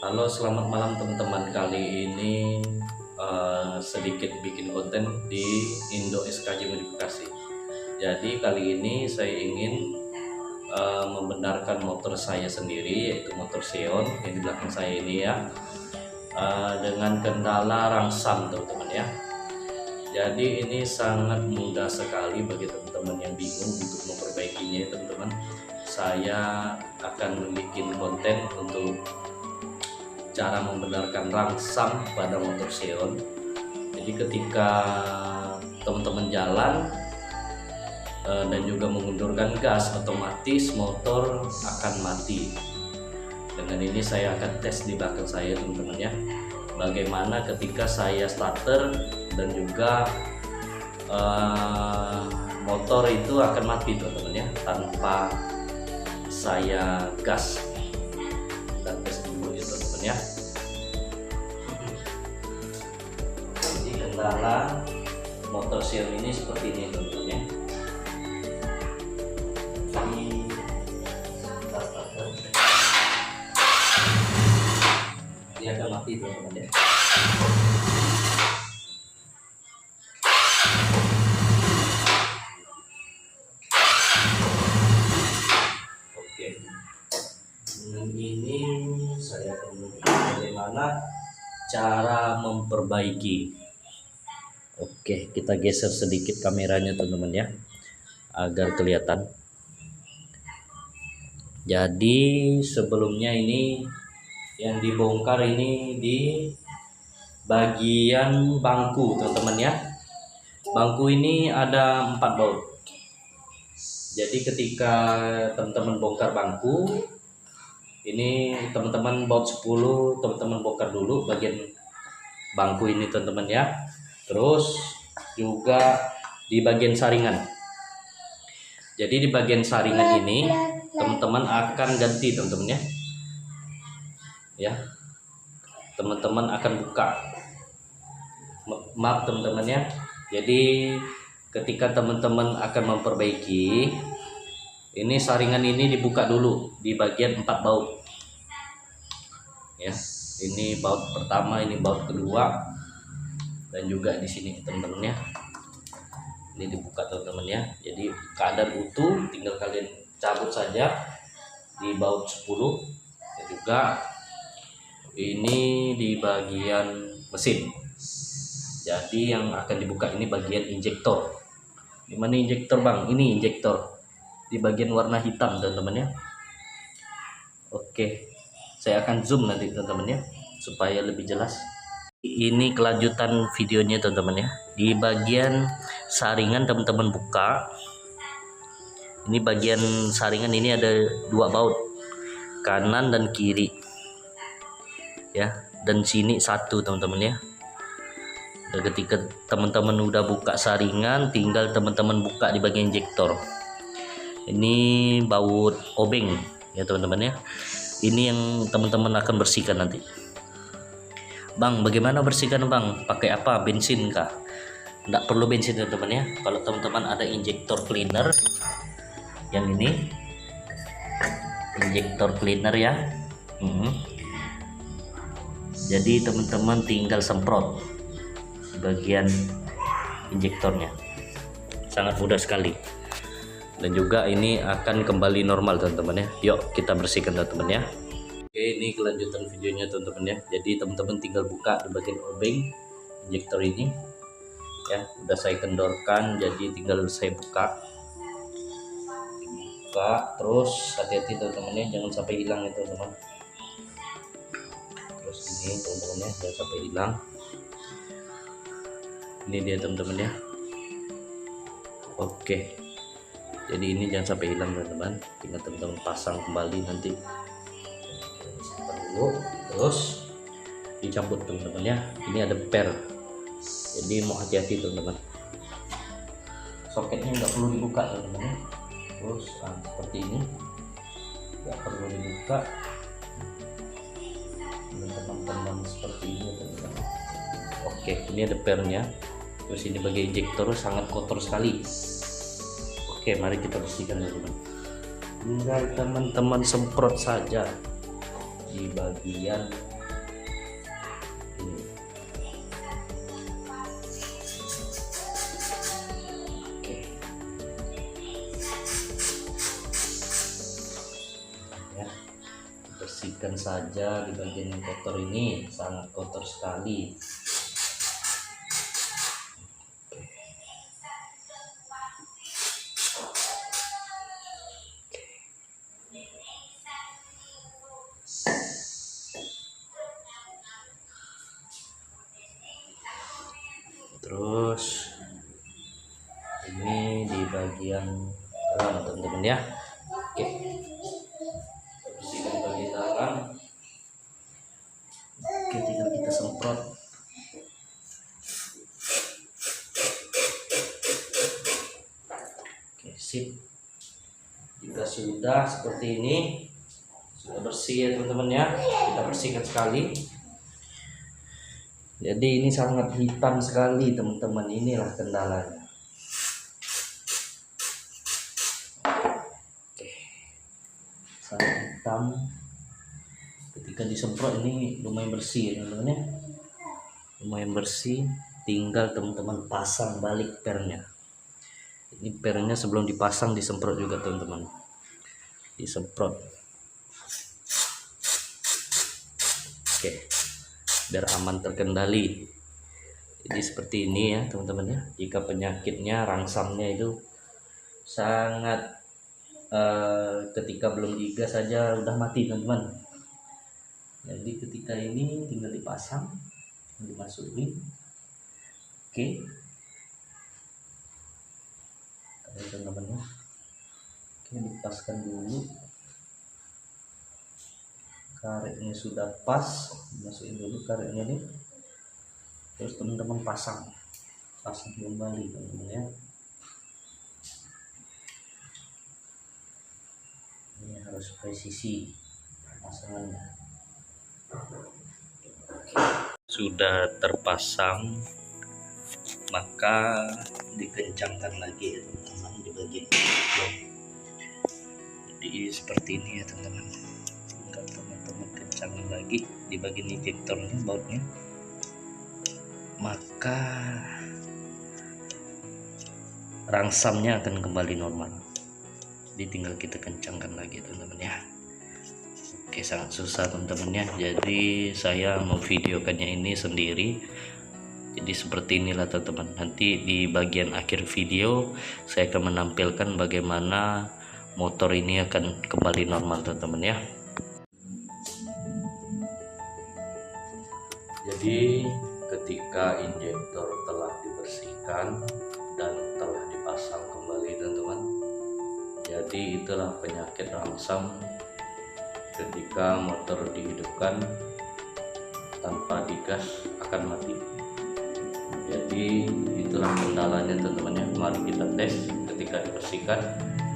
Halo, selamat malam teman-teman. Kali ini sedikit bikin konten di Indo SKJ Modifikasi. Jadi kali ini saya ingin membenarkan motor saya sendiri, yaitu motor Xeon yang di belakang saya ini ya, dengan kendala rangsam teman-teman ya. Jadi ini sangat mudah sekali bagi teman-teman yang bingung untuk memperbaikinya teman-teman. Saya akan membuat konten untuk cara membenarkan rangsam pada motor Xeon. Jadi ketika teman-teman jalan dan juga mengundurkan gas, otomatis motor akan mati. Dengan ini saya akan tes di belakang saya teman-teman ya, bagaimana ketika saya starter dan juga motor itu akan mati teman-teman ya, tanpa saya gas. Kita tes dulu ya teman-teman ya. Jadi kendala motor Xeon ini seperti ini teman-teman ya. Ini akan mati teman-teman ya. Oke, ini saya akan menunjukkan bagaimana cara memperbaiki. Oke, kita geser sedikit kameranya teman-teman ya, agar kelihatan. Jadi sebelumnya ini yang dibongkar ini di bagian bangku teman-teman ya. Bangku ini ada 4 baut. Jadi ketika teman-teman bongkar bangku ini, teman-teman baut 10, teman-teman bongkar dulu bagian bangku ini teman-teman ya. Terus juga di bagian saringan. Jadi di bagian saringan ini teman-teman akan ganti teman-teman ya. Ya, teman-teman akan buka. Maaf teman-teman ya. Jadi ketika teman-teman akan memperbaiki, ini saringan ini dibuka dulu di bagian 4 baut. Ya, ini baut pertama, ini baut kedua, dan juga di sini teman-teman ya. Ini dibuka teman-teman ya. Jadi keadaan utuh, tinggal kalian cabut saja di baut 10. Dan juga ini di bagian mesin. Jadi yang akan dibuka ini bagian injektor. Dimana injektor bang? Ini injektor di bagian warna hitam teman-teman ya. Oke, saya akan zoom nanti teman-teman ya, supaya lebih jelas. Ini kelanjutan videonya teman-teman ya. Di bagian saringan teman-teman buka. Ini bagian saringan ini ada 2 baut, kanan dan kiri ya, dan sini 1 teman-teman ya. Dan ketika teman-teman udah buka saringan, tinggal teman-teman buka di bagian injektor. Ini baut obeng ya teman-teman ya. Ini yang teman-teman akan bersihkan nanti. Bang, bagaimana bersihkan bang? Pakai apa? Bensin kah? Tidak perlu bensin teman-teman ya. Kalau teman-teman ada injektor cleaner, yang ini injektor cleaner ya. Jadi teman-teman tinggal semprot di bagian injektornya, sangat mudah sekali. Dan juga ini akan kembali normal teman-teman ya. Yuk kita bersihkan teman-teman ya. Oke, ini kelanjutan videonya teman-teman ya. Jadi teman-teman tinggal buka di bagian obeng injektor ini ya. Udah saya kendorkan, jadi tinggal saya buka. Terus hati-hati teman-teman ya, jangan sampai hilang ya teman-teman. Terus ini teman-teman ya, jangan sampai hilang. Ini dia teman-teman ya. Oke, jadi ini jangan sampai hilang teman-teman. Tinggal teman-teman pasang kembali nanti. Simpan dulu, terus dicabut teman-teman ya. Ini ada per, jadi mau hati-hati teman-teman. Soketnya nggak perlu dibuka teman-teman ya. Terus seperti ini, nggak perlu dibuka teman-teman, seperti ini teman-teman. Oke, ini ada pernya. Terus ini bagian injektor sangat kotor sekali. Oke, mari kita bersihkan teman-teman. Tinggal teman-teman semprot saja di bagian bersihkan saja di bagian yang kotor ini, sangat kotor sekali. Terus ini di bagian dalam teman-teman ya. Oke, bersihkan bagian dalam. Oke, tinggal kita semprot. Oke, sip. Jika sudah seperti ini, sudah bersih ya teman-teman ya, kita bersihkan sekali. Jadi ini sangat hitam sekali teman-teman, inilah kendalanya. Oke, sangat hitam. Ketika disemprot ini lumayan bersih ya teman-teman ya, lumayan bersih. Tinggal teman-teman pasang balik pernya. Ini pernya sebelum dipasang disemprot juga teman-teman, disemprot. Oke, biar aman terkendali. Jadi seperti ini ya teman-teman ya, jika penyakitnya rangsamnya itu sangat ketika belum digas saja udah mati teman-teman. Jadi ketika ini tinggal dipasang, tinggal dimasukin. Oke, teman-teman ya. Oke, dipaskan dulu. Karetnya sudah pas, masukin dulu karetnya nih. Terus teman-teman pasang kembali teman-teman ya. Ini harus presisi pemasangannya. Sudah terpasang, maka dikencangkan lagi ya teman-teman di bagian ini. Jadi seperti ini ya teman-teman. Tinggal teman-teman kencangkan lagi di bagian injektornya, bautnya, maka rangsamnya akan kembali normal. Jadi tinggal kita kencangkan lagi teman-teman ya. Oke, sangat susah teman-teman ya, jadi saya memvideokannya ini sendiri. Jadi seperti inilah teman-teman. Nanti di bagian akhir video saya akan menampilkan bagaimana motor ini akan kembali normal teman-teman ya. Jadi ketika injektor telah dibersihkan dan telah dipasang kembali teman-teman, jadi itulah penyakit rangsam ketika motor dihidupkan tanpa digas akan mati. Jadi itulah kendalanya teman-teman ya. Mari kita tes ketika dibersihkan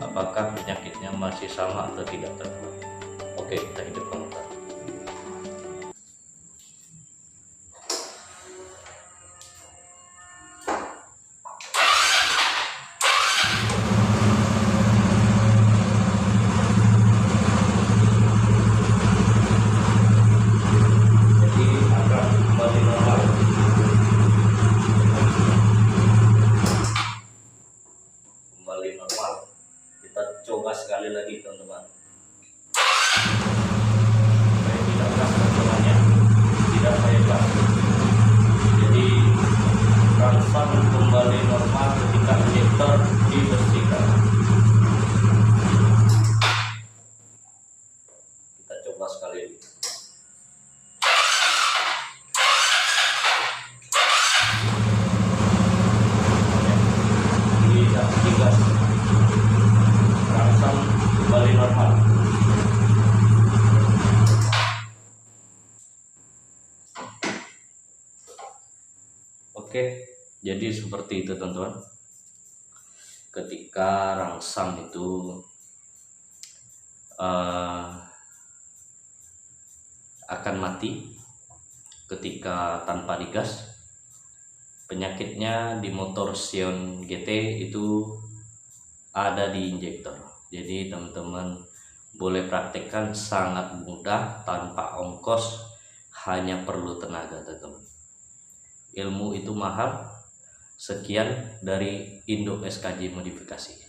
apakah penyakitnya masih sama atau tidak teman-teman. Oke, kita hidupkan motor. Kembali normal. Kita coba sekali lagi teman-teman. Saya tidak gas teman-temannya, tidak saya gas. Jadi rangsam kembali normal ketika injektor dibersihkan. Kita coba sekali lagi. Gas, rangsam kembali normal. Oke, jadi seperti itu teman-teman. Ketika rangsam itu akan mati ketika tanpa digas. Penyakitnya di motor Sion GT itu ada di injektor. Jadi teman-teman boleh praktekkan, sangat mudah, tanpa ongkos, hanya perlu tenaga teman-teman. Ilmu itu mahal. Sekian dari Indo SKJ Modifikasi.